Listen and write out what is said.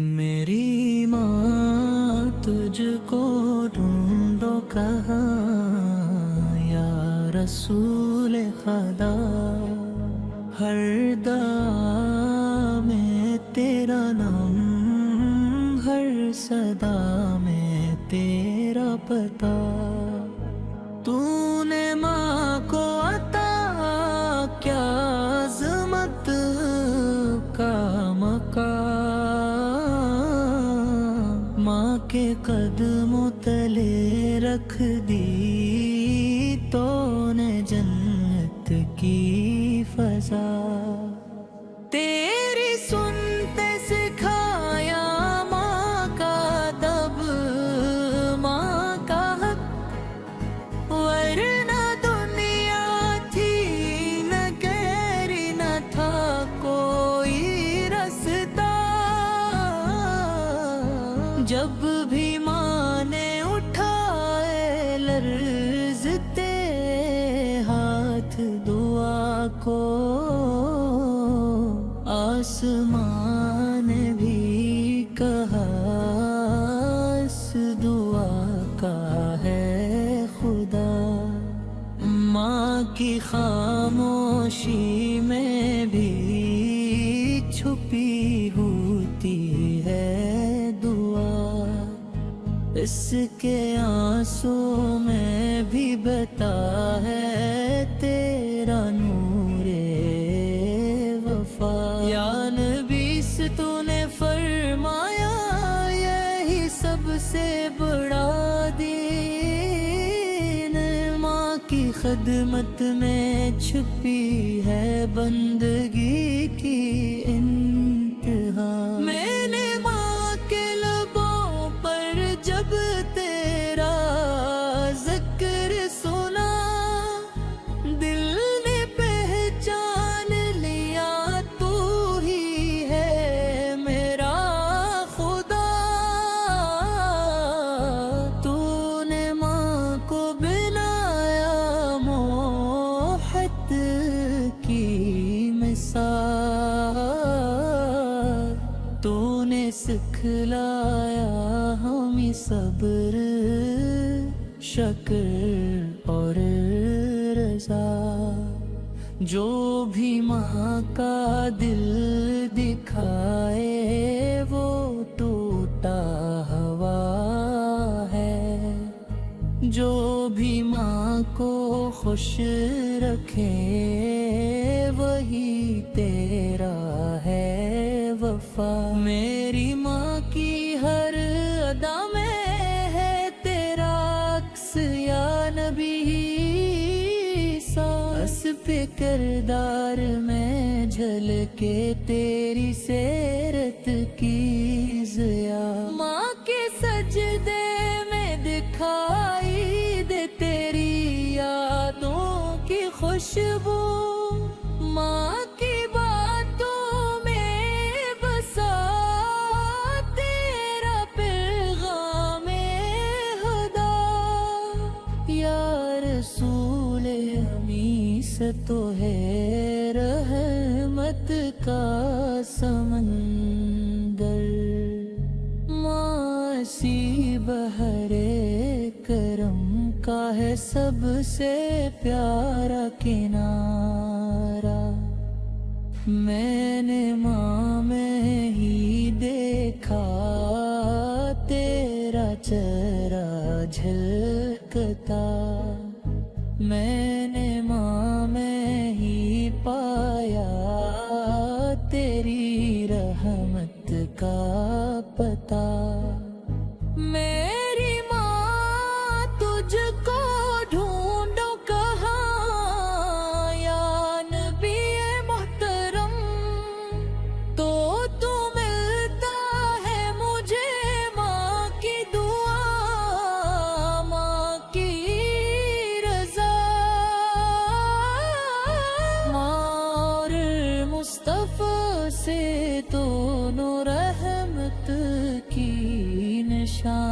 میری ماں تجھ کو ڈھونڈو کہاں یا رسول خدا، ہر دعا میں تیرا نام، ہر صدا میں تیرا پتہ، تو نے ماں کو عطا کیا عظمت کا مقام، ماں کے قدموں تلے رکھ دی تو نے جنت کی فضا، تیری سنتے سکھایا ماں کا ادب، ماں کا حق، ورنہ دنیا تھی نہ گہری نہ تھا کوئی رستا، جب بھی ماں نے اٹھائے لرزتے ہاتھ دعا کو، آسمان نے بھی کہا اس دعا کا ہے خدا، ماں کی خاموشی میں بھی چھپی ہوتی ہے دعا، اس کے آنسو میں بھی بتا ہے تیرا نور وفا، یا نبی سے تو نے فرمایا یہی سب سے بڑا دین، ماں کی خدمت میں چھپی ہے بندگی کی انتہا، میں نے ماں کے لبوں پر جب تیرا ذکر سنا، دل نے پہچان لیا تو ہی ہے میرا خدا، تو نے ماں کو بنایا موحد کی مثال، تو نے سکھلایا ہمیں صبر، شکر اور رضا، جو بھی ماں کا دل دکھائے وہ ٹوٹا ہوا ہے، جو بھی ماں کو خوش رکھے وہی تیرا ہے وفا، میری ماں کی ہر ادا میں ہے تیرا عکس یا نبی، سانس پہ کردار میں جھلکے تیری سیرت کی ضیا، ماں کے سجدے میں دکھائی دے تیری یادوں کی خوشبو، ماں کی باتوں میں بسا تیرا پیغام خدا، یا رسول امی سے تو ہے رحمت کا سمندر، ماں سی بحر کرم کا ہے سب سے پیارا کنارہ، میں نے ماں میں ہی دیکھا تیرا چہرہ جھلکتا، میں نے ماں میں ہی پایا تیری رحمت کا پتہ، میری ماں تجھ کو ڈھونڈو کہاں یا نبی محترم، تو ملتا ہے مجھے ماں کی دعا، ماں کی رضا، ماں اور مصطفیٰ سے دونوں رحمت کی نشان۔